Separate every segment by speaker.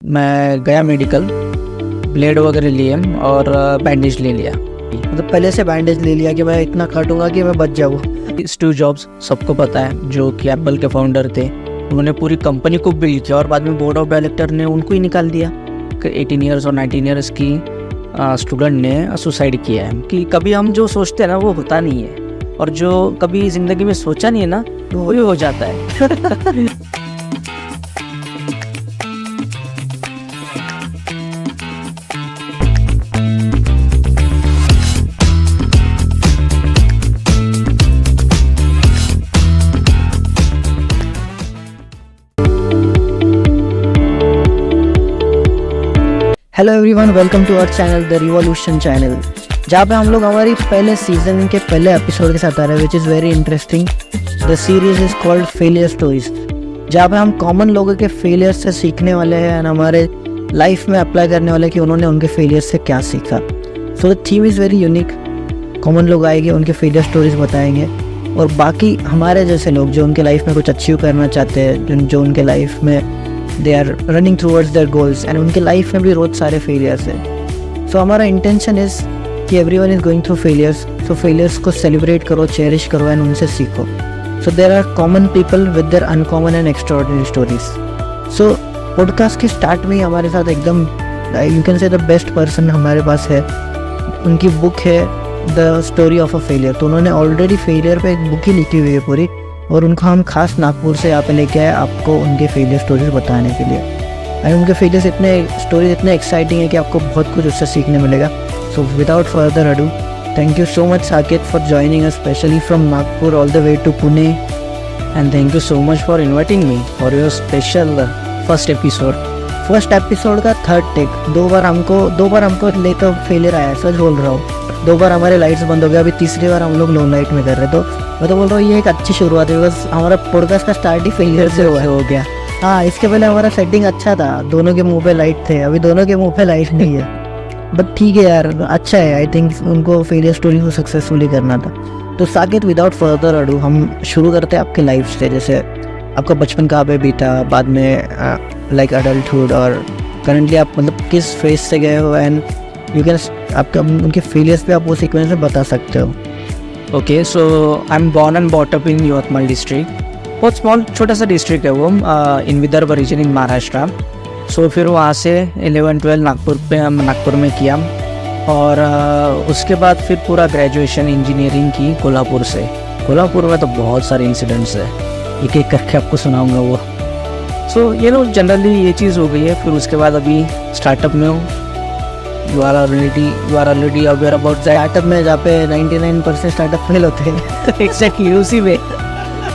Speaker 1: मैं गया medical, blade वगैरह लिए और बैंडेज ले लिया।
Speaker 2: मतलब पहले से बैंडेज ले लिया कि मैं इतना काटूंगा कि मैं बच जाऊँ।
Speaker 1: स्टीव जॉब्स सबको पता है, जो कि एप्पल के फाउंडर थे। उन्होंने पूरी कंपनी को बिल्ड किया और बाद में बोर्ड ऑफ डायरेक्टर ने उनको ही निकाल दिया। 18 ईयर्स और 19 ईयर्स की स्टूडेंट ने सुसाइड किया है। कि कभी हम जो सोचते हैं ना वो होता नहीं है, और जो कभी ज़िंदगी में सोचा नहीं है ना वो भी हो जाता है।
Speaker 2: Hello everyone, welcome to our channel the revolution channel, जहाँ पे हम लोग हमारी पहले सीजन के पहले एपिसोड के साथ आ रहे हैं, which is very interesting. The series is called failure stories, जहाँ पे हम कॉमन लोगों के फेलियर से सीखने वाले हैं एंड हमारे लाइफ में अप्लाई करने वाले हैं कि उन्होंने उनके फेलियर से क्या सीखा। So the theme is very unique. Common लोग आएंगे, उनके फेलियर स्टोरीज बताएंगे, और बाकी हमारे जैसे लोग जो उनके लाइफ में कुछ अचीव करना चाहते हैं, जो उनके लाइफ में they are running towards their goals and उनके लाइफ में भी रोज सारे फेलियर्स हैं। सो हमारा इंटेंशन इज़ कि everyone is going through failures, so failures को सेलिब्रेट करो, चेरिश करो एंड उनसे सीखो। So there are common people with their uncommon and extraordinary stories. So podcast के स्टार्ट में ही हमारे साथ एकदम you can say the best person हमारे पास है। उनकी बुक है the story of a failure. तो उन्होंने ऑलरेडी फेलियर पे एक बुक ही लिखी हुई है पूरी, और उनको हम खास नागपुर से यहाँ पे लेके आए आपको उनके फेलियर स्टोरीज बताने के लिए। एंड उनके फेलियर्स स्टोरीज इतने एक्साइटिंग है कि आपको बहुत कुछ उससे सीखने मिलेगा। So without further ado, thank you so much Saket for joining us specially from Nagpur all the way to Pune.
Speaker 1: And thank you so much for inviting me for your special first episode
Speaker 2: का third take. दो बार हमको लेकर failure आया, सच बोल रहा हूँ। 2 बार हमारे लाइट्स बंद हो गया, अभी तीसरी बार हम लोग लो लाइट में कर रहे। तो मैं तो बोल रहा हूँ ये एक अच्छी शुरुआत है, बिकॉज हमारा पॉडकास्ट का स्टार्ट ही फेलियर से हो गया। हाँ, इसके पहले हमारा सेटिंग अच्छा था, दोनों के मुंह पे लाइट थे, अभी दोनों के मुंह पे लाइट नहीं है। बट ठीक है यार, अच्छा है। आई थिंक उनको फेलियर स्टोरी को सक्सेसफुली करना था। तो साकेत, विदाउट फर्दर अडू हम शुरू करते हैं आपके लाइफ से। जैसे आपका बचपन कहाँ पे बीता, बाद में लाइक अडल्टहुड, और करंटली आप मतलब किस फेज से गए हो, एंड यू कैन आपका उनके फेलियर्स पे आप वो सीक्वेंस में बता सकते हो।
Speaker 1: Okay, so I am born and brought up in Yavatmal district. बहुत स्मॉल छोटा सा डिस्ट्रिक्ट है वो, in Vidarbha region in Maharashtra. So फिर वहाँ से 11-12 नागपुर में किया, और उसके बाद फिर पूरा ग्रेजुएशन इंजीनियरिंग की कोल्हापुर से। कोल्हापुर में तो बहुत सारे इंसिडेंट्स है, एक एक करके आपको सुनाऊंगा वो। सो ये नो जनरली ये चीज़ हो गई है। फिर उसके बाद अभी स्टार्टअप में हूँ। You are already aware about
Speaker 2: startup में जहाँ पे 99% स्टार्टअप फेल होते हैं।
Speaker 1: एग्जैक्टली उसी में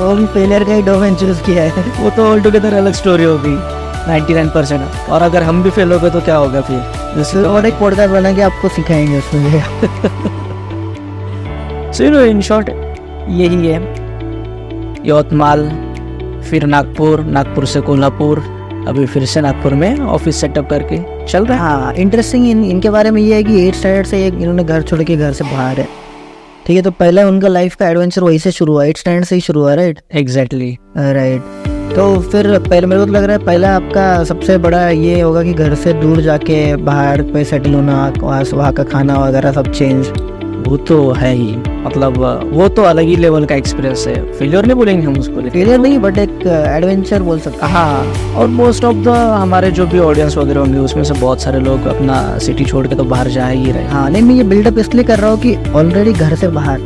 Speaker 2: वो भी फेलियर का ही डोमेन चूज किया है।
Speaker 1: वो तो ऑल टुगेदर अलग स्टोरी होगी। 99%, और अगर हम भी फेल हो गए तो क्या होगा फिर?
Speaker 2: जैसे और एक पॉडकास्ट बना के आपको सिखाएंगे उसमें।
Speaker 1: So you know, in short यही है। यवतमाल, फिर नागपुर से कोल्हापुर, अभी फिर से नागपुर में ऑफिस सेटअप करके चल रहा है।
Speaker 2: हाँ, इंटरेस्टिंग इनके बारे में ये है कि 8 स्टैंडर्ड से इन्होंने घर छोड़ के घर से बाहर है। ठीक है, तो पहले उनका लाइफ का एडवेंचर वहीं से शुरू हुआ, 8 स्टैंडर्ड से ही शुरू हुआ, राइट?
Speaker 1: Exactly
Speaker 2: right. तो फिर पहले मेरे को तो लग रहा है पहला आपका सबसे बड़ा ये होगा कि घर से दूर जाके बाहर पे सेटल होना, वहाँ का खाना वगैरह सब चेंज।
Speaker 1: वो तो है ही, मतलब वो तो अलग ही लेवल का एक्सपीरियंस है। फेलियर नहीं बोलेंगे हम उसको,
Speaker 2: फेलियर नहीं, बट एक एडवेंचर बोल सकते हैं।
Speaker 1: हाँ, और मोस्ट ऑफ द हमारे जो भी ऑडियंस वगैरह होंगे उसमें से बहुत सारे लोग अपना सिटी छोड़ के तो बाहर जा ही रहे।
Speaker 2: हाँ, नहीं, मैं ये बिल्डअप इसलिए कर रहा हूँ कि ऑलरेडी घर से बाहर,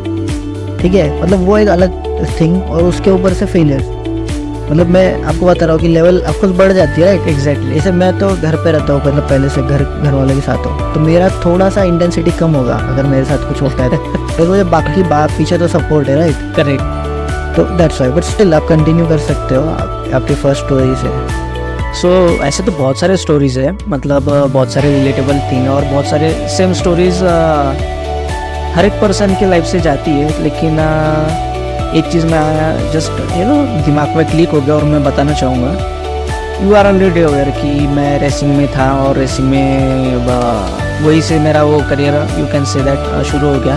Speaker 2: ठीक है, मतलब वो एक अलग थिंग, और उसके ऊपर से फेलियर। मतलब मैं आपको बता रहा हूँ कि लेवल ऑफकोर्स बढ़ जाती है, राइट?
Speaker 1: एग्जैक्टली।
Speaker 2: जैसे मैं तो घर पे रहता हूँ, मतलब पहले से घर वाले के साथ हूँ, तो मेरा थोड़ा सा इंटेंसिटी कम होगा अगर मेरे साथ कुछ होता है। तो मुझे बाकी बात पीछे तो सपोर्ट है, राइट?
Speaker 1: करेक्ट।
Speaker 2: तो दैट्स व्हाई, बट स्टिल आप कंटिन्यू कर सकते हो आपकी फर्स्ट स्टोरी से।
Speaker 1: सो ऐसे तो बहुत सारे स्टोरीज है, मतलब बहुत सारे रिलेटेबल थिंग और बहुत सारे सेम स्टोरीज हर एक पर्सन की लाइफ से जाती है। लेकिन एक चीज़ मैं जस्ट दिमाग में क्लिक हो गया और मैं बताना चाहूँगा। यू आर ऑलरेडी अवेयर कि मैं रेसिंग में था, और रेसिंग में वही से मेरा वो career you can say that शुरू हो गया।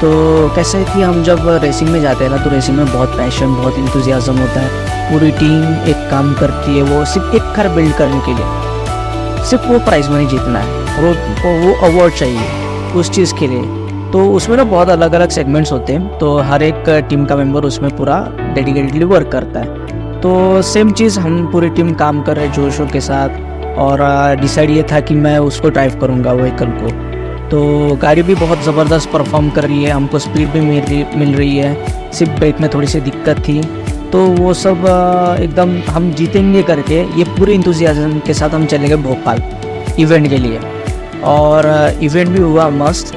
Speaker 1: तो कैसे है कि हम जब रेसिंग में जाते हैं ना, तो रेसिंग में बहुत पैशन, बहुत इंथुजियाज्म होता है। पूरी टीम एक काम करती है, वो सिर्फ एक कार बिल्ड करने के लिए। सिर्फ वो प्राइज़ मनी जीतना है, वो अवार्ड चाहिए उस चीज़ के लिए। तो उसमें ना बहुत अलग अलग सेगमेंट्स होते हैं, तो हर एक टीम का मेंबर उसमें पूरा डेडिकेटेडली वर्क करता है। तो सेम चीज़ हम पूरी टीम काम कर रहे हैं जोशों के साथ, और डिसाइड ये था कि मैं उसको ड्राइव करूँगा व्हीकल को। तो गाड़ी भी बहुत ज़बरदस्त परफॉर्म कर रही है, हमको स्पीड भी मिल रही है, सिर्फ ब्रेक में थोड़ी सी दिक्कत थी। तो वो सब एकदम हम जीतेंगे करके ये पूरे इंथुजियाज्म के साथ हम चले गए भोपाल इवेंट के लिए, और इवेंट भी हुआ मस्त।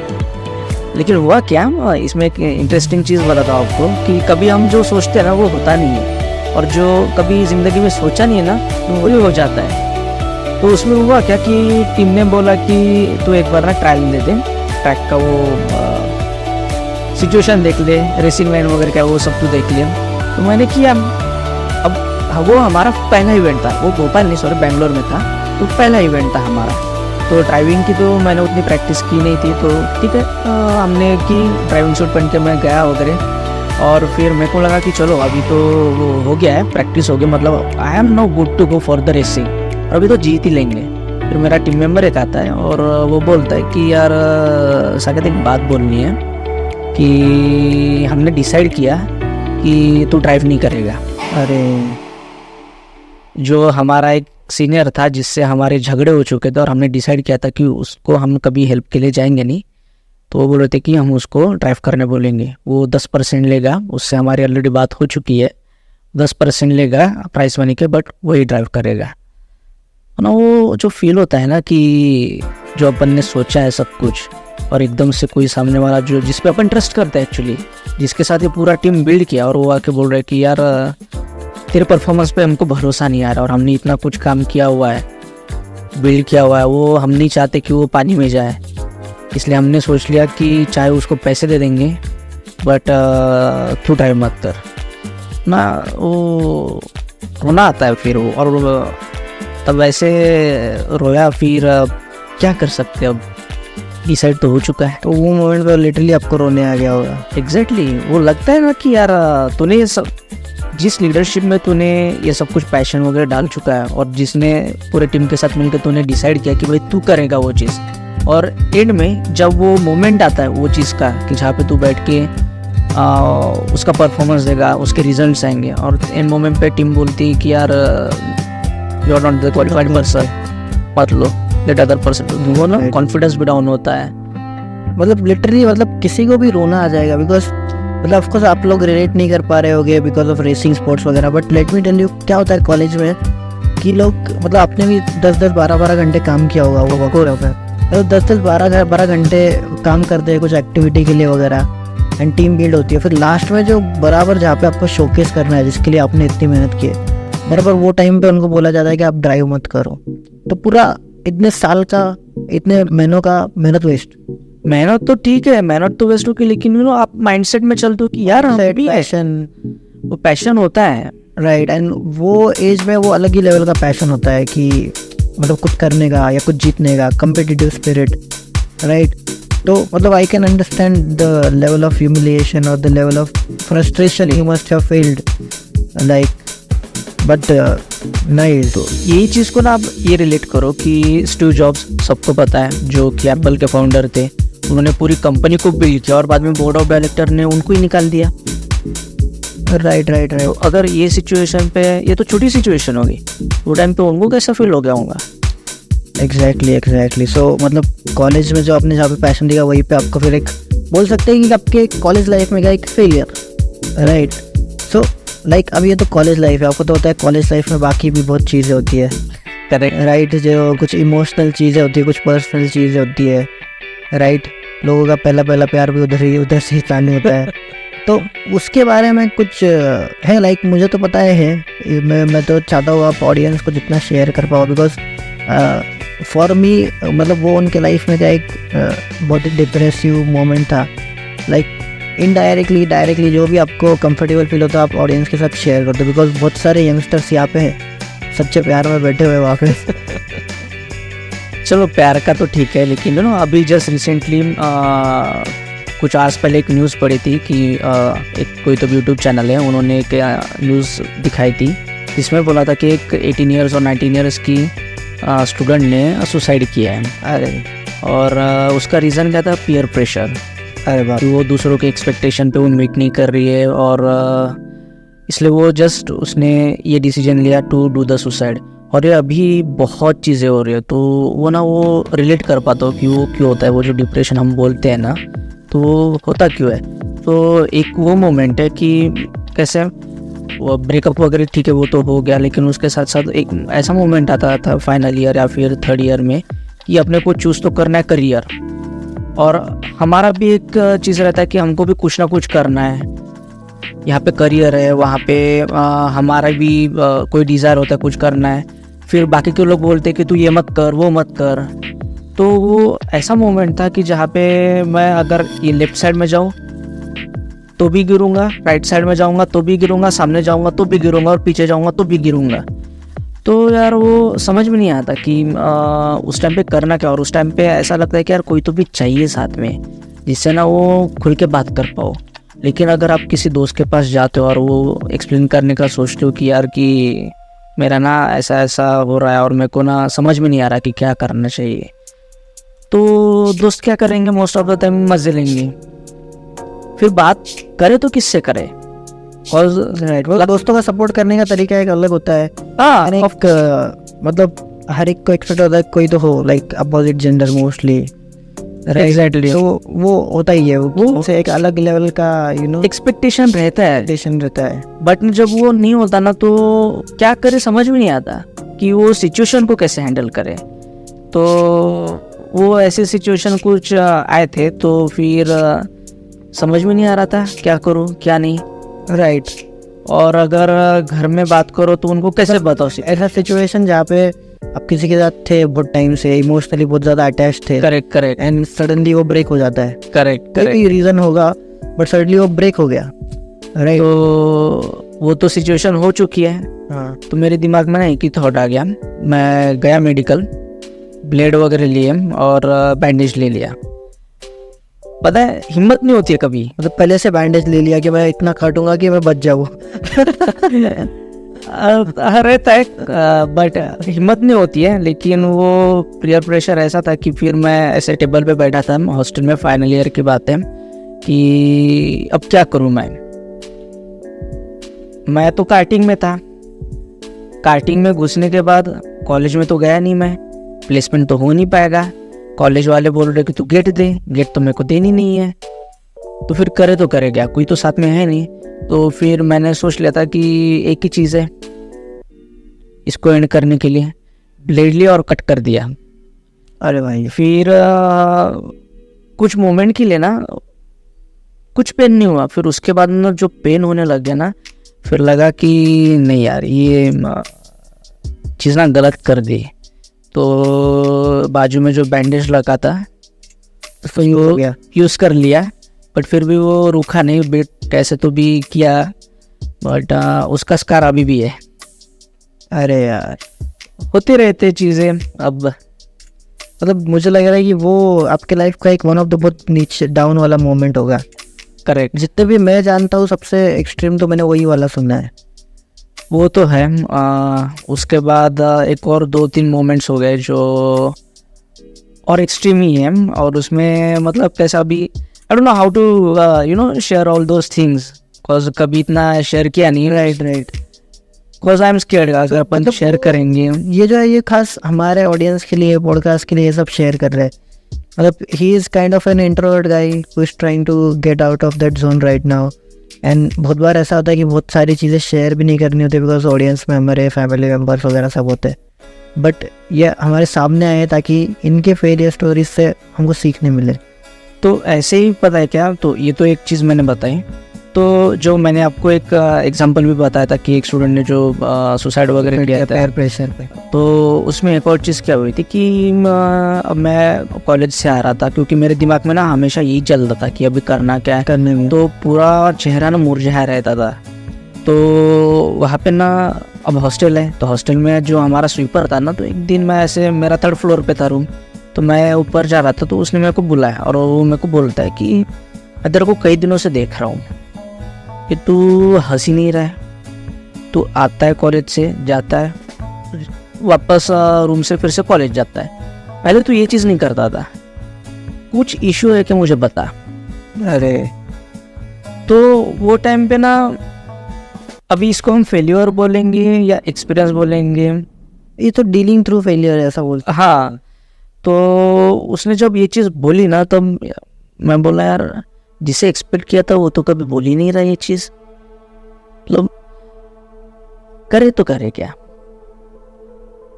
Speaker 1: लेकिन हुआ क्या, इसमें एक इंटरेस्टिंग चीज़ बताता हूँ आपको कि कभी हम जो सोचते हैं ना वो होता नहीं है, और जो कभी ज़िंदगी में सोचा नहीं है ना तो वही हो जाता है। तो उसमें हुआ क्या कि टीम ने बोला कि तू एक बार ना ट्रायल दे दे, ट्रैक का वो सिचुएशन देख ले, रेसिंग लाइन वगैरह क्या वो सब तू देख लिया। तो मैंने किया। अब वो हमारा पहला इवेंट था, वो भोपाल नहीं सॉरी बेंगलोर में था, तो पहला इवेंट था हमारा। तो ड्राइविंग की तो मैंने उतनी प्रैक्टिस की नहीं थी, तो ठीक है हमने की, ड्राइविंग सूट पहन के मैं गया वगैरह। और फिर मेरे को लगा कि चलो अभी तो वो हो गया है, प्रैक्टिस हो गई, मतलब I am no good to go for the racing, और अभी तो जीत ही लेंगे। फिर मेरा टीम मेंबर एक आता है और वो बोलता है कि यार साकेत एक बात बोलनी है कि हमने डिसाइड किया कि तू ड्राइव नहीं करेगा। अरे जो हमारा एक सीनियर था जिससे हमारे झगड़े हो चुके थे और हमने डिसाइड किया था कि उसको हम कभी हेल्प के लिए जाएंगे नहीं, तो वो बोल रहे थे कि हम उसको ड्राइव करने बोलेंगे, वो 10% लेगा, उससे हमारी ऑलरेडी बात हो चुकी है, 10% लेगा प्राइस मनी के, बट वही ड्राइव करेगा ना। वो जो फील होता है ना कि जो अपन ने सोचा है सब कुछ, और एकदम से कोई सामने वाला जो जिस पे अपन ट्रस्ट करते हैं एक्चुअली, जिसके साथ ये पूरा टीम बिल्ड किया, और वो आके बोल रहे कि यार तेरे परफॉर्मेंस पे हमको भरोसा नहीं आ रहा, और हमने इतना कुछ काम किया हुआ है, बिल्ड किया हुआ है, वो हम नहीं चाहते कि वो पानी में जाए, इसलिए हमने सोच लिया कि चाहे उसको पैसे दे देंगे बट क्यों ड्राइव मत कर ना। वो रोना आता है फिर वो, और तब वैसे रोया। फिर क्या कर सकते, अब डिसाइड तो हो चुका है।
Speaker 2: तो वो मोमेंट पे लिटरली आपको रोने आ गया होगा।
Speaker 1: एग्जैक्टली वो लगता है ना कि यार तूने ये सब, जिस लीडरशिप में तूने ये सब कुछ पैशन वगैरह डाल चुका है, और जिसने पूरे टीम के साथ मिलकर तूने डिसाइड किया कि भाई तू करेगा वो चीज़, और एंड में जब वो मोमेंट आता है वो चीज़ का कि जहाँ पे तू बैठ के उसका परफॉर्मेंस देगा, उसके रिजल्ट्स आएंगे, और एंड मोमेंट पे टीम बोलती है कि यार you are not the qualified person, मत लो, लेट अदर पर्सन, वो ना कॉन्फिडेंस भी डाउन होता है।
Speaker 2: मतलब लिटरली मतलब किसी को भी रोना आ जाएगा, बिकॉज मतलब ऑफ कोर्स आप लोग रिलेट नहीं कर पा रहे होगे बिकॉज ऑफ रेसिंग स्पोर्ट्स वगैरह, but let me tell you क्या होता है कॉलेज में कि लोग मतलब आपने भी 10-10 12-12 घंटे काम किया होगा, वो वर्क होता है, तो 10-10 12 घंटे काम करते हैं कुछ एक्टिविटी के लिए वगैरह, एंड टीम बिल्ड होती है। फिर लास्ट में जो बराबर जहाँ पे आपको शोकेस करना है, जिसके लिए आपने इतनी मेहनत की है, बराबर वो टाइम पे उनको बोला जाता है कि आप ड्राइव मत करो, तो पूरा इतने साल का, इतने महीनों का मेहनत वेस्ट।
Speaker 1: मेहनत तो ठीक है, मेहनत तो वेस्ट होगी, लेकिन यू नो आप माइंडसेट में चलते हो कि यार
Speaker 2: पैशन,
Speaker 1: वो पैशन होता है,
Speaker 2: राइट। एंड वो एज में वो अलग ही लेवल का पैशन होता है कि मतलब कुछ करने का या कुछ जीतने का, कम्पिटिटिव स्पिरिट, राइट। तो मतलब I can understand the level of humiliation और the level of frustration you must have felt, like, but नहीं।
Speaker 1: तो यही चीज़ को ना आप ये रिलेट करो कि स्टीव जॉब्स सबको पता है, जो कि एप्पल के फाउंडर थे, उन्होंने पूरी कंपनी को बिल्ड किया और बाद में बोर्ड ऑफ डायरेक्टर ने उनको ही निकाल दिया।
Speaker 2: राइट।
Speaker 1: तो अगर ये सिचुएशन पे, ये तो छोटी सिचुएशन होगी, वो टाइम पे उनको कैसा फील हो गया होगा।
Speaker 2: एग्जैक्टली। सो मतलब कॉलेज में जो आपने जहाँ पे पैशन दिया वहीं पे आपको फिर एक बोल सकते हैं कि आपके कॉलेज लाइफ में क्या एक फेलियर, राइट। सो लाइक अब ये तो कॉलेज लाइफ है, आपको तो होता है कॉलेज लाइफ में बाकी भी बहुत चीज़ें होती है,
Speaker 1: करेक्ट,
Speaker 2: राइट। जो कुछ इमोशनल चीज़ें होती है, कुछ पर्सनल चीज़ें होती है, राइट। लोगों का पहला प्यार भी उधर से ही चालू होता है। तो उसके बारे में कुछ है, लाइक मुझे तो पता है, मैं तो चाहता हूँ आप ऑडियंस को जितना शेयर कर पाओ, बिकॉज फॉर मी मतलब वो उनके लाइफ में क्या एक बहुत ही डिप्रेसिव मोमेंट था, लाइक इनडायरेक्टली डायरेक्टली जो भी आपको कंफर्टेबल फील होता है आप ऑडियंस के साथ शेयर कर दो, बिकॉज बहुत सारे यंगस्टर्स यहाँ पे हैं सच्चे प्यार में बैठे हुए वहाँ पे।
Speaker 1: चलो प्यार का तो ठीक है, लेकिन ना अभी जस्ट रिसेंटली कुछ आज पहले एक न्यूज़ पड़ी थी कि एक कोई तो यूट्यूब चैनल है, उन्होंने एक न्यूज़ दिखाई थी जिसमें बोला था कि एक 18 ईयर्स और 19 ईयर्स की स्टूडेंट ने सुसाइड किया है।
Speaker 2: अरे
Speaker 1: और उसका रीज़न क्या था? Peer pressure.
Speaker 2: अरे बाप
Speaker 1: कि वो दूसरों के एक्सपेक्टेशन पे वो मीट नहीं कर रही है, और इसलिए वो जस्ट उसने ये डिसीजन लिया टू डू द सुसाइड। और ये अभी बहुत चीज़ें हो रही है, तो वो रिलेट कर पाता हो कि वो क्यों होता है, वो जो डिप्रेशन हम बोलते हैं ना, तो वो होता क्यों है। तो एक वो मोमेंट है कि कैसे वो ब्रेकअप वगैरह ठीक है वो तो हो गया, लेकिन उसके साथ साथ एक ऐसा मोमेंट आता था फाइनल ईयर या फिर थर्ड ईयर में कि अपने को चूज़ तो करना है करियर, और हमारा भी एक चीज़ रहता है कि हमको भी कुछ ना कुछ करना है। यहाँ पे करियर है, वहाँ पे हमारा भी कोई डिज़ायर होता है कुछ करना है। फिर बाकी के लोग बोलते हैं कि तू ये मत कर वो मत कर। तो वो ऐसा मोमेंट था कि जहाँ पे मैं अगर ये लेफ़्ट साइड में जाऊँ तो भी गिरूंगा, राइट साइड में जाऊँगा तो भी गिरूंगा, सामने जाऊँगा तो भी गिरूंगा, और पीछे जाऊँगा तो भी गिरूंगा। तो यार वो समझ में नहीं आता कि उस टाइम पे करना क्या। और उस टाइम पे ऐसा लगता है कि यार कोई तो भी चाहिए साथ में, जिससे ना वो खुल के बात कर पाओ। लेकिन अगर आप किसी दोस्त के पास जाते हो और वो एक्सप्लेन करने का सोचते हो कि यार कि मेरा ना ऐसा ऐसा हो रहा है और मेरे को ना समझ में नहीं आ रहा कि क्या करना चाहिए, तो दोस्त क्या करेंगे? मोस्ट ऑफ द टाइम मजे लेंगे। फिर बात करे तो किससे करे?
Speaker 2: राइट, वो दोस्तों का सपोर्ट करने का तरीका एक अलग होता है।
Speaker 1: हाँ,
Speaker 2: मतलब हर एक को एक्सपेक्ट होता है कोई तो हो, like opposite gender mostly.
Speaker 1: Exactly.
Speaker 2: तो वो होता ही है, वो से एक अलग लेवल का
Speaker 1: एक्सपेक्टेशन रहता है,
Speaker 2: एक्सपेक्टेशन रहता है।
Speaker 1: बट जब वो नहीं होता ना तो क्या करे समझ में नहीं आता कि वो सिचुएशन को कैसे हैंडल करे। तो वो ऐसे सिचुएशन कुछ आए थे, तो फिर समझ में नहीं आ रहा था क्या करूँ क्या नहीं।
Speaker 2: राइट।
Speaker 1: और अगर घर में बात करो तो उनको कैसे बताओ?
Speaker 2: ऐसा सिचुएशन जहाँ पे आप किसी के साथ थे बहुत टाइम से, इमोशनली बहुत ज़्यादा अटैच थे,
Speaker 1: करेक्ट
Speaker 2: एंड सडनली वो ब्रेक हो जाता है।
Speaker 1: करेक्ट
Speaker 2: कोई रीज़न होगा बट सडनली वो ब्रेक हो गया। राइट।
Speaker 1: तो वो तो सिचुएशन हो चुकी है।
Speaker 2: हाँ।
Speaker 1: तो मेरे दिमाग में ना एक ही थॉट आ गया। मैं गया मेडिकल, ब्लेड वगैरह लिए और बैंडेज ले लिया। पता है हिम्मत नहीं होती है कभी,
Speaker 2: मतलब पहले से बैंडेज ले लिया कि मैं इतना काटूंगा कि मैं बच जाऊँ।
Speaker 1: रहता है, बट हिम्मत नहीं होती है। लेकिन वो पीयर प्रेशर ऐसा था कि फिर मैं ऐसे टेबल पे बैठा था हॉस्टल में, फाइनल ईयर की बात है, कि अब क्या करूं। मैं तो कार्टिंग में था। कार्टिंग में घुसने के बाद कॉलेज में तो गया नहीं मैं, प्लेसमेंट तो हो नहीं पाएगा। कॉलेज वाले बोल रहे कि तू गेट दे, गेट तो मेरे को देनी नहीं है। तो फिर करे तो करे क्या, कोई तो साथ में है नहीं। तो फिर मैंने सोच लिया था कि एक ही चीज़ है इसको एंड करने के लिए, ब्लेड लिया और कट कर दिया।
Speaker 2: अरे भाई।
Speaker 1: फिर कुछ मोमेंट के लिए ना कुछ पेन नहीं हुआ। फिर उसके बाद ना जो पेन होने लग गया ना, फिर लगा कि नहीं यार ये चीज़ ना गलत कर दी। तो बाजू में जो बैंडेज लगा था उसको यूज़ कर लिया, बट फिर भी वो रूखा नहीं, बेट कैसे तो भी किया, बट उसका स्कार अभी भी है।
Speaker 2: अरे यार,
Speaker 1: होते रहते चीज़ें। अब
Speaker 2: मतलब मुझे लग रहा है कि वो आपके लाइफ का एक वन ऑफ द बहुत नीचे डाउन वाला मोमेंट होगा।
Speaker 1: करेक्ट।
Speaker 2: जितने भी मैं जानता हूँ सबसे एक्सट्रीम तो मैंने वही वाला सुना है।
Speaker 1: वो तो है। उसके बाद एक और 2-3 मोमेंट्स हो गए जो और एक्सट्रीम ही है, और उसमें मतलब कैसा भी I don't know how to share all those things, because कभी इतना शेयर किया नहीं।
Speaker 2: Right.
Speaker 1: Because I am scared अगर अपन शेयर करेंगे।
Speaker 2: ये जो है ये खास हमारे ऑडियंस के लिए, पॉडकास्ट के लिए ये सब शेयर कर रहे हैं। मतलब he is kind of an introvert guy who is trying to get out of that zone right now. And बहुत बार ऐसा होता है कि बहुत सारी चीज़ें शेयर भी नहीं करनी होती बिकॉज ऑडियंस में हमारे फैमिली मेम्बर्स वगैरह सब होते हैं। बट ये हमारे सामने आए ताकि इनके फेलियर स्टोरीज से हमको सीखने मिले।
Speaker 1: तो ऐसे ही पता है क्या, तो ये तो एक चीज़ मैंने बताई। तो जो मैंने आपको एक एग्जांपल भी बताया था कि एक स्टूडेंट ने जो सुसाइड वगैरह किया था
Speaker 2: पेयर प्रेशर पे,
Speaker 1: तो उसमें एक और चीज़ क्या हुई थी कि मैं कॉलेज से आ रहा था, क्योंकि मेरे दिमाग में ना हमेशा यही चल रहा था कि अभी करना क्या है
Speaker 2: करने में।
Speaker 1: तो पूरा चेहरा ना मुरझाया रहता था। तो वहाँ पे ना अब हॉस्टल है, तो हॉस्टल में जो हमारा स्वीपर था ना, तो एक दिन मैं ऐसे, मेरा 3rd फ्लोर पे था रूम, तो मैं ऊपर जा रहा था, तो उसने मेरे को बुलाया और वो मेरे को बोलता है कि मैं तेरे को कई दिनों से देख रहा हूँ कि तू हंस ही नहीं रहा है, तू आता है कॉलेज से जाता है, वापस रूम से फिर से कॉलेज जाता है। पहले तो ये चीज़ नहीं करता था। कुछ इशू है कि मुझे बता। अरे तो वो टाइम पे ना, अभी इसको हम फेल्योर बोलेंगे या एक्सपीरियंस बोलेंगे,
Speaker 2: ये तो डीलिंग थ्रू फेलियर ऐसा बोलते
Speaker 1: हाँ। तो उसने जब ये चीज़ बोली ना, तब मैं बोला यार, जिसे एक्सपेक्ट किया था वो तो कभी बोल ही नहीं रहा ये चीज़। मतलब करे तो करे क्या,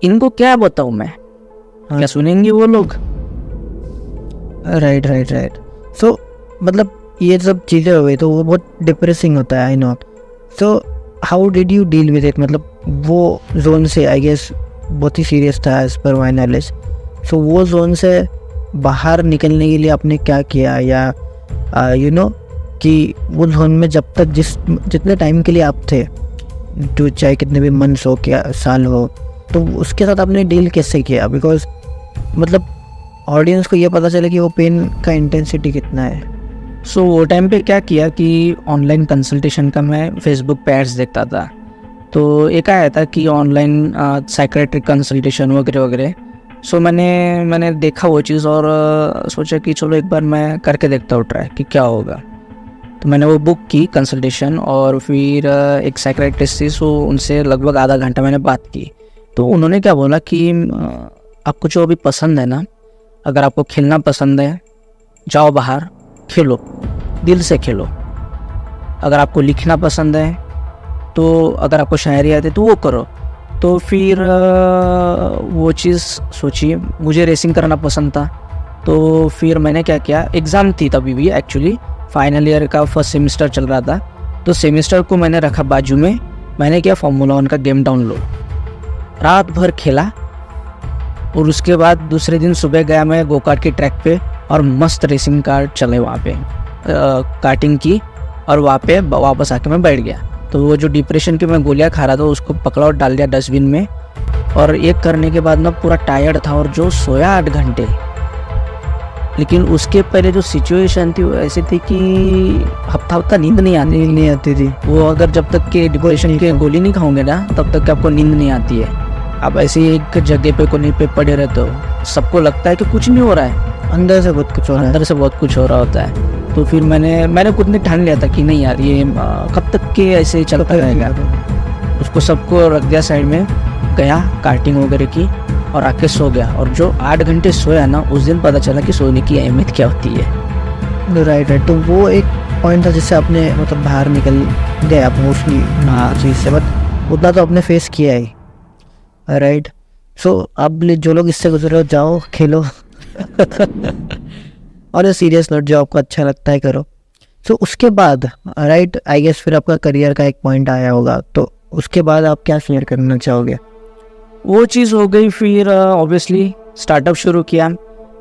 Speaker 1: इनको क्या बताऊँ मैं,
Speaker 2: हाँ।
Speaker 1: क्या सुनेंगे वो लोग।
Speaker 2: राइट। सो मतलब ये सब चीज़ें हो गई तो वो बहुत डिप्रेसिंग होता है, I know. So how did you deal with it? मतलब वो जोन से आई गेस बहुत ही सीरियस था एज पर माई नॉलेज। सो वो जोन से बाहर निकलने के लिए आपने क्या किया, या यू नो कि वो जोन में जब तक जितने टाइम के लिए आप थे, जो चाहे कितने भी मंथ्स हो क्या साल हो, तो उसके साथ आपने डील कैसे किया? बिकॉज मतलब ऑडियंस को ये पता चले कि वो पेन का इंटेंसिटी कितना है।
Speaker 1: सो वो टाइम पे क्या किया कि ऑनलाइन कंसल्टेशन का मैं फेसबुक पे एड्स देखता था। तो एक आया था कि ऑनलाइन साइकेट्रिक कंसल्टेशन वगैरह वगैरह। सो मैंने देखा वो चीज़ और सोचा कि चलो एक बार मैं करके देखता हूँ ट्राई कि क्या होगा। तो मैंने वो बुक की कंसल्टेशन, और फिर एक साइकेट्रिस्ट थी, सो उनसे लगभग आधा घंटा मैंने बात की। तो उन्होंने क्या बोला कि आपको जो अभी पसंद है ना, अगर आपको खेलना पसंद है, जाओ बाहर खेलो, दिल से खेलो। अगर आपको लिखना पसंद है, तो अगर आपको शायरी आती है तो वो करो। तो फिर वो चीज़ सोचिए, मुझे रेसिंग करना पसंद था। तो फिर मैंने क्या किया, एग्ज़ाम थी तभी भी, एक्चुअली फाइनल ईयर का फर्स्ट सेमेस्टर चल रहा था। तो सेमेस्टर को मैंने रखा बाजू में, मैंने किया Formula 1 का गेम डाउनलोड, रात भर खेला। और उसके बाद दूसरे दिन सुबह गया मैं गोकार्ट के ट्रैक पे, और मस्त रेसिंग कार चले वहाँ पे, कार्टिंग की, और वहाँ पे वापस आके मैं बैठ गया। तो वो जो डिप्रेशन की मैं गोलियाँ खा रहा था उसको पकड़ा और डाल दिया डस्टबिन में। और एक करने के बाद मैं पूरा टायर्ड था और जो सोया 8 घंटे। लेकिन उसके पहले जो सिचुएशन थी वो ऐसी थी कि हफ्ता नींद नहीं आती थी। वो अगर जब तक के डिप्रेशन की गोली नहीं खाओगे ना, तब तक आपको नींद नहीं आती है। आप ऐसे ही एक जगह पे कोने पे पड़े रहते हो, सबको लगता है कि कुछ नहीं हो रहा है,
Speaker 2: अंदर से बहुत कुछ हो रहा है।
Speaker 1: अंदर से बहुत कुछ हो रहा होता है। तो फिर मैंने खुद ने ठान लिया था कि नहीं यार, ये कब तक के ऐसे ही चलता रहेगा। उसको सबको रख दिया साइड में, गया कार्टिंग वगैरह की और आके सो गया। और जो 8 घंटे सोया ना, उस दिन पता चला कि सोने की अहमियत क्या होती है।
Speaker 2: राइट। तो वो एक पॉइंट था जिससे आपने मतलब बाहर निकल गए आप मोस्टली चीज़ से, बट उतना तो आपने फेस किया ही। राइट। सो अब जो लोग इससे गुजरे हो, जाओ खेलो और सीरियस नोट, जो आपको अच्छा लगता है करो। सो उसके बाद राइट, आई गेस फिर आपका करियर का एक पॉइंट आया होगा, तो उसके बाद आप क्या शेयर करना चाहोगे?
Speaker 1: वो चीज़ हो गई। फिर ऑब्वियसली स्टार्टअप शुरू किया।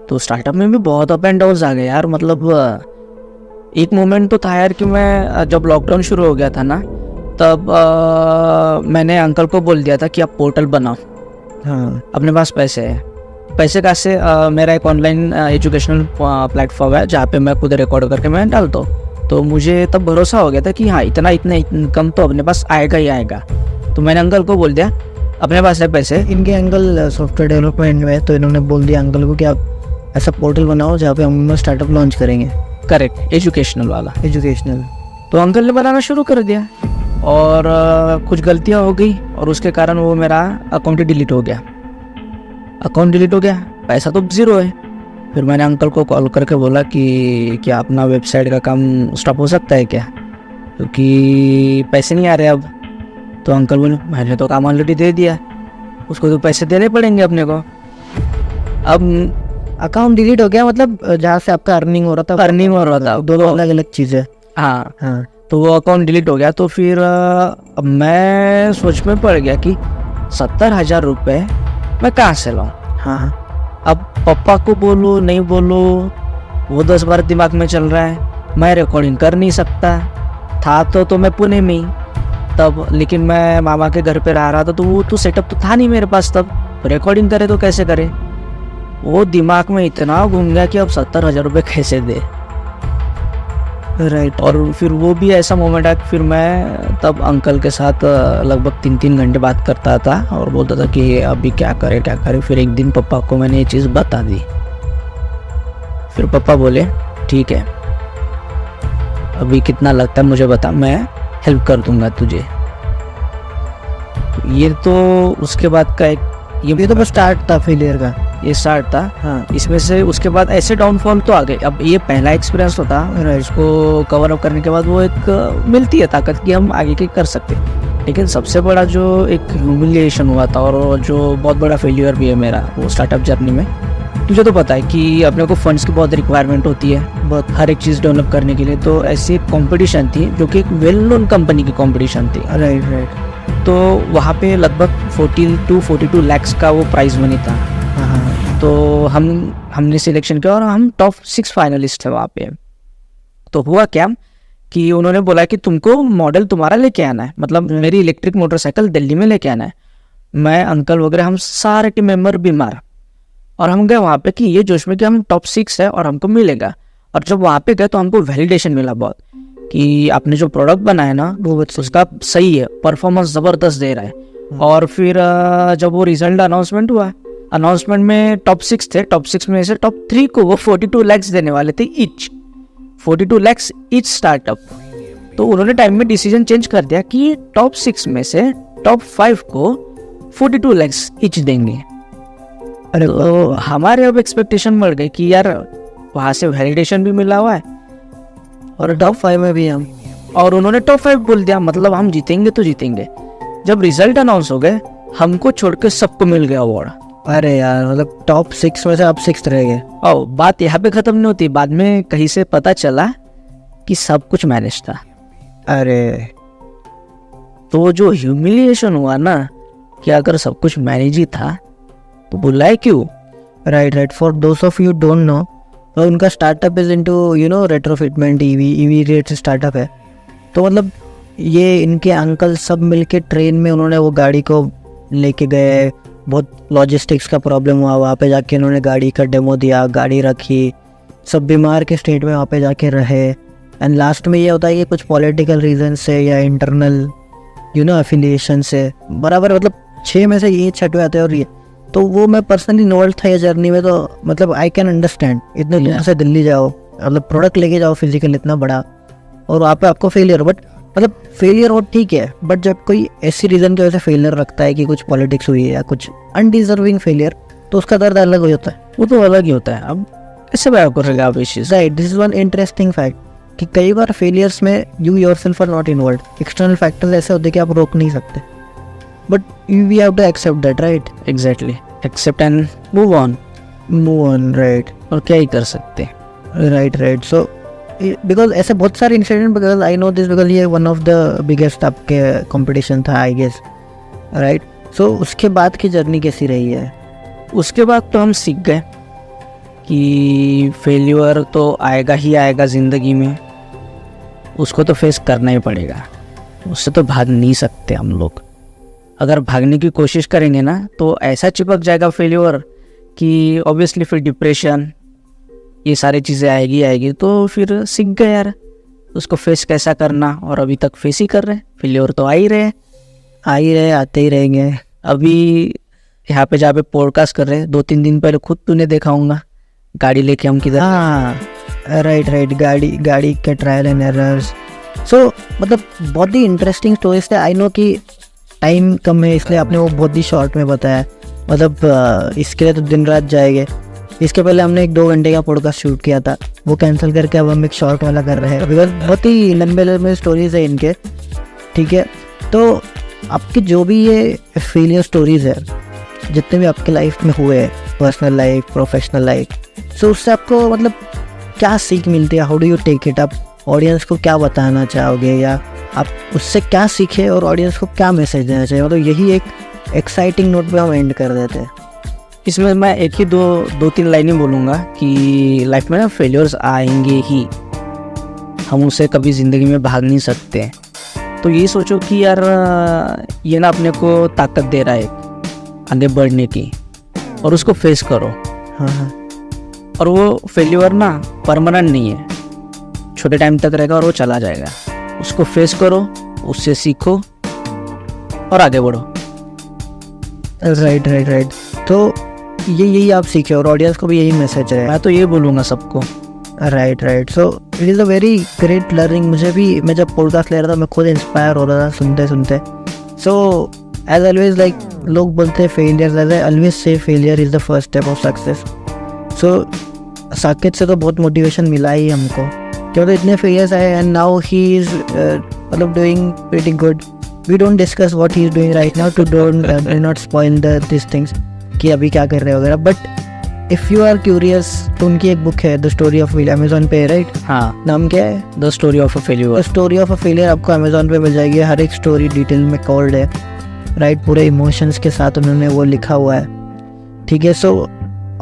Speaker 1: तो स्टार्टअप में भी बहुत अप एंड डाउन आ गए यार। मतलब एक मोमेंट तो था यार कि मैं जब लॉकडाउन शुरू हो गया था ना, तब मैंने अंकल को बोल दिया था कि आप पोर्टल बनाओ।
Speaker 2: हाँ।
Speaker 1: अपने पास पैसे है। पैसे का से मेरा एक ऑनलाइन एजुकेशनल प्लेटफॉर्म है जहाँ पे मैं खुद रिकॉर्ड करके मैं डालता हूँ। तो मुझे तब भरोसा हो गया था कि हाँ, इतना इनकम तो अपने पास आएगा ही आएगा। तो मैंने अंकल को बोल दिया अपने पास है पैसे।
Speaker 2: इनके अंकल सॉफ्टवेयर डेवलपमेंट में है, तो इन्होंने बोल दिया अंकल को कि आप ऐसा पोर्टल बनाओ जहाँ पे हम स्टार्टअप लॉन्च करेंगे।
Speaker 1: करेक्ट, एजुकेशनल वाला।
Speaker 2: एजुकेशनल।
Speaker 1: तो अंकल ने बनाना शुरू कर दिया और कुछ गलतियाँ हो गई और उसके कारण वो मेरा अकाउंट ही डिलीट हो गया। पैसा तो 0 है। फिर मैंने अंकल को कॉल करके बोला कि क्या अपना वेबसाइट का काम स्टॉप हो सकता है क्या, क्योंकि पैसे नहीं आ रहे अब। तो अंकल बोले मैंने तो काम ऑलरेडी दे दिया, उसको तो पैसे देने पड़ेंगे अपने को। अब
Speaker 2: अकाउंट डिलीट हो गया, मतलब जहाँ से आपका अर्निंग हो रहा था।
Speaker 1: अर्निंग हो रहा था,
Speaker 2: दोनों अलग अलग चीज़ें।
Speaker 1: हाँ।
Speaker 2: हाँ।
Speaker 1: तो वो अकाउंट डिलीट हो गया। तो फिर अब मैं सोच में पड़ गया कि 70,000 रुपये मैं कहाँ से लाऊं।
Speaker 2: हाँ।
Speaker 1: अब पापा को बोलो नहीं बोलो, वो 10 बार दिमाग में चल रहा है। मैं रिकॉर्डिंग कर नहीं सकता था, तो मैं पुणे में ही तब, लेकिन मैं मामा के घर पे रहा था, तो वो तो सेटअप तो था नहीं मेरे पास तब। रिकॉर्डिंग करे तो कैसे करे, वो दिमाग में इतना घूम गया कि अब 70,000 रुपये कैसे दे।
Speaker 2: राइट।
Speaker 1: और फिर वो भी ऐसा मोमेंट है कि फिर मैं तब अंकल के साथ लगभग 3-3 घंटे बात करता था और बोलता था कि अभी क्या करें। फिर एक दिन पापा को मैंने ये चीज़ बता दी। फिर पापा बोले ठीक है, अभी कितना लगता है मुझे बता, मैं हेल्प कर दूंगा तुझे। ये तो उसके बाद का एक
Speaker 2: ये तो बस स्टार्ट था फेलियर का।
Speaker 1: ये स्टार्ट था।
Speaker 2: हाँ
Speaker 1: इसमें से उसके बाद ऐसे डाउनफॉल तो आ गए। अब ये पहला एक्सपीरियंस होता है, इसको कवर अप करने के बाद वो एक मिलती है ताकत कि हम आगे के कर सकते हैं। लेकिन सबसे बड़ा जो एक ह्यूमिलिएशन हुआ था और जो बहुत बड़ा फेलियर भी है मेरा वो स्टार्टअप जर्नी में, तुझे तो पता है कि अपने को फंड्स की बहुत रिक्वायरमेंट होती है बहुत हर एक चीज़ डेवलप करने के लिए। तो ऐसी एक कॉम्पिटिशन थी जो कि एक वेल नोन कंपनी की कॉम्पिटिशन थी।
Speaker 2: राइट।
Speaker 1: तो वहाँ पे लगभग 40 to 42 lakhs का वो प्राइज़ मनी था।
Speaker 2: हाँ।
Speaker 1: तो हमने सिलेक्शन किया और हम टॉप 6 फाइनलिस्ट थे वहाँ पे। तो हुआ क्या कि उन्होंने बोला कि तुमको मॉडल तुम्हारा लेके आना है, मतलब मेरी इलेक्ट्रिक मोटरसाइकिल दिल्ली में लेके आना है। मैं अंकल वगैरह हम सारे टीम मेंबर बीमार और हम गए वहाँ पे कि ये जोश में कि हम टॉप 6 है और हमको मिलेगा। और जब वहाँ पे गए तो हमको वैलिडेशन मिला बहुत कि आपने जो प्रोडक्ट बनाया ना वो उसका सही है, परफॉर्मेंस ज़बरदस्त दे रहा है। और फिर जब वो रिजल्ट अनाउंसमेंट हुआ, अनाउंसमेंट में टॉप 6 थे, टॉप 6 में से टॉप 3 को वो 42 lakhs देने वाले थे ईच, 42 lakhs ईच स्टार्टअप। तो उन्होंने टाइम में डिसीजन चेंज कर दिया कि टॉप 6 में से टॉप 5 को 42 lakhs ईच देंगे।
Speaker 2: अरे
Speaker 1: तो हमारे अब एक्सपेक्टेशन बढ़ गई कि यार वहाँ से वैलिडेशन भी मिला हुआ है
Speaker 2: और टॉप 5 में भी हम,
Speaker 1: और उन्होंने टॉप 5 बोल दिया, मतलब हम जीतेंगे तो जीतेंगे। जब रिजल्ट अनाउंस हो गए हमको छोड़ के सबको मिल गया अवार्ड।
Speaker 2: अरे यार मतलब टॉप 6 में से आप 6th रह गए।
Speaker 1: और बात यहाँ पे ख़त्म नहीं होती, बाद में कहीं से पता चला कि सब कुछ मैनेज था।
Speaker 2: अरे
Speaker 1: तो जो ह्यूमिलिएशन हुआ ना कि अगर सब कुछ मैनेज ही था तो बुलाए क्यों।
Speaker 2: Right. For those of you don't know, तो उनका startup is into retrofitment, EV rate startup है। तो मतलब ये इनके अंकल सब मिलके ट्रेन में उन्होंने वो गाड़ी को लेके गए। बहुत लॉजिस्टिक्स का प्रॉब्लम हुआ, वहाँ पे जाके उन्होंने गाड़ी का डेमो दिया, गाड़ी रखी, सब बीमार के स्टेट में वहाँ पे जाके रहे। एंड लास्ट में ये होता है कि कुछ पॉलिटिकल रीजन से या इंटरनल एफिलिएशन से बराबर मतलब 6 में से ये 6वें आते हैं। और ये तो वो मैं पर्सनली इन्वॉल्व था ये जर्नी में। तो मतलब आई कैन अंडरस्टैंड, इतने दूर से दिल्ली जाओ, मतलब प्रोडक्ट लेके जाओ फिजिकल इतना बड़ा, और वहाँ पे आपको फेलियर, बट मतलब फेलियर हो ठीक है, बट जब कोई ऐसी रीज़न की वजह से फेलियर रखता है कि कुछ पॉलिटिक्स हुई है या कुछ अनडिजर्विंग फेलियर, तो उसका दर्द अलग हो जाता है।
Speaker 1: वो तो अलग ही होता है। अब कैसे बात करेगा आप इस चीज़।
Speaker 2: Right, this is one interesting fact कि कई बार फेलियर्स में you yourself are not involve, external factors ऐसे होते हैं कि आप रोक नहीं सकते, but we have to accept that. Right,
Speaker 1: exactly, accept and move on.
Speaker 2: Right,
Speaker 1: और क्या ही कर सकते हैं।
Speaker 2: राइट। सो बिकॉज ऐसे बहुत सारे incident, because I know this, because ये वन ऑफ द बिगेस्ट आपके कंपटीशन था आई गेस। राइट, सो उसके बाद की जर्नी कैसी रही है?
Speaker 1: उसके बाद तो हम सीख गए कि फेल्यूर तो आएगा ही आएगा ज़िंदगी में, उसको तो फेस करना ही पड़ेगा, उससे तो भाग नहीं सकते हम लोग। अगर भागने की कोशिश करेंगे ना तो ऐसा चिपक जाएगा फेल्यूर कि ऑब्वियसली फिर डिप्रेशन, ये सारी चीज़ें आएगी। तो फिर सीख गए यार उसको फेस कैसा करना, और अभी तक फेस ही कर रहे हैं। फेल्यूर तो आ ही रहे,
Speaker 2: आते ही रहेंगे।
Speaker 1: अभी यहाँ पे जहाँ पे पॉडकास्ट कर रहे हैं, 2-3 दिन पहले खुद तूने देखा होगा गाड़ी लेके हम किधर।
Speaker 2: हाँ, राइट, गाड़ी के ट्रायल एंड एरर्स। सो मतलब बहुत ही इंटरेस्टिंग स्टोरीज थे। आई नो कि टाइम कम है इसलिए आपने वो बहुत ही शॉर्ट में बताया, मतलब इसके लिए तो दिन रात जाएंगे। इसके पहले हमने एक 2 घंटे का पॉडकास्ट शूट किया था, वो कैंसिल करके अब हम एक शॉर्ट वाला कर रहे हैं, बिकॉज बहुत ही लंबे स्टोरीज है इनके। ठीक है, तो आपकी जो भी ये फेलियर स्टोरीज है, जितने भी आपके लाइफ में हुए हैं, personal life, professional life, so उससे आपको मतलब क्या सीख मिलती है? How do you take it? आप ऑडियंस को क्या बताना चाहोगे, या आप उससे क्या सीखे और ऑडियंस को क्या मैसेज देना चाहिए? मतलब यही एक एक्साइटिंग नोट पे हम एंड कर देते हैं।
Speaker 1: इसमें मैं एक ही 2-3 लाइनें बोलूँगा कि लाइफ में ना फेलियर्स आएंगे ही, हम उसे कभी ज़िंदगी में भाग नहीं सकते। तो ये सोचो कि यार ये ना अपने को ताकत दे रहा है आगे बढ़ने की, और उसको फेस करो।
Speaker 2: हाँ,
Speaker 1: और वो फेल्यूर ना परमानेंट नहीं है, छोटे टाइम तक रहेगा और वो चला जाएगा। उसको फेस करो, उससे सीखो और आगे बढ़ो।
Speaker 2: राइट। तो यही आप सीखे और ऑडियंस को भी यही मैसेज है।
Speaker 1: मैं तो ये बोलूँगा सबको।
Speaker 2: Right. So it is a very great learning. मुझे भी, मैं जब पॉडकास्ट ले रहा था मैं खुद इंस्पायर हो रहा था सुनते। सो एज ऑलवेज लाइक लोग बोलते हैं failure, as I always say failure is the first step of success. So Saket से तो बहुत मोटिवेशन मिला ही हमको, क्योंकि इतने फेलियर्स आए एंड नाउ ही इज़ मतलब doing pretty good. We don't discuss what he is doing right now to don't not spoil this things कि अभी क्या कर रहे हो वगैरह। But if you are curious तो उनकी एक बुक है the story of failure, Amazon पे, राइट?
Speaker 1: हाँ,
Speaker 2: नाम क्या है?
Speaker 1: The story of a failure.
Speaker 2: The story of a failure आपको अमेजोन पे मिल जाएगी। हर एक स्टोरी डिटेल में कवर्ड है, राइट? पूरे इमोशंस के साथ उन्होंने वो लिखा हुआ है, ठीक है? So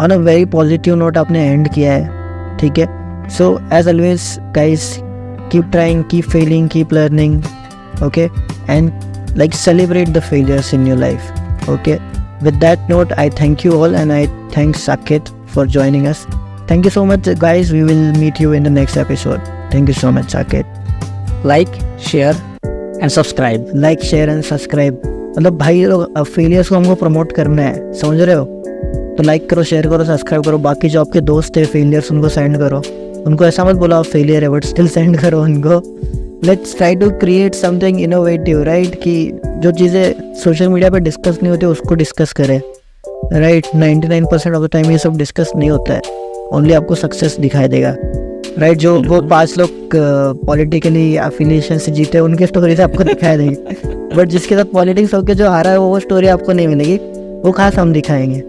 Speaker 2: on a very positive note आपने एंड किया है, ठीक है? So as always guys, keep trying, keep failing, keep learning, okay? And like celebrate the failures in your life, okay? With that note, I thank you all and I thank Saket for joining us. Thank you so much guys. We will meet you in the next episode. Thank you so much Saket.
Speaker 1: Like, share and subscribe.
Speaker 2: Like, share and subscribe. मतलब भाई लोग failures को हमको promote करना है, समझ रहे हो? तो लाइक करो, शेयर करो, सब्सक्राइब करो। बाकी जो आपके दोस्त है फेलियर्स उनको सेंड करो। उनको ऐसा मत बोला आप फेलियर है, बट स्टिल सेंड करो उनको। Let's try to create something innovative, right? कि जो चीज़ें सोशल मीडिया पे डिस्कस नहीं होती उसको डिस्कस करें, राइट? 99% ऑफ द टाइम ये सब डिस्कस नहीं होता है, ओनली आपको सक्सेस दिखाई देगा, राइट? जो वो 5 लोग पॉलिटिकली एफिलिएशन से जीते उनके स्टोरी से आपको दिखाई देगी, बट जिसके साथ पॉलिटिक्स होकर जो हारा है वो स्टोरी आपको नहीं मिलेगी। वो खास हम दिखाएंगे।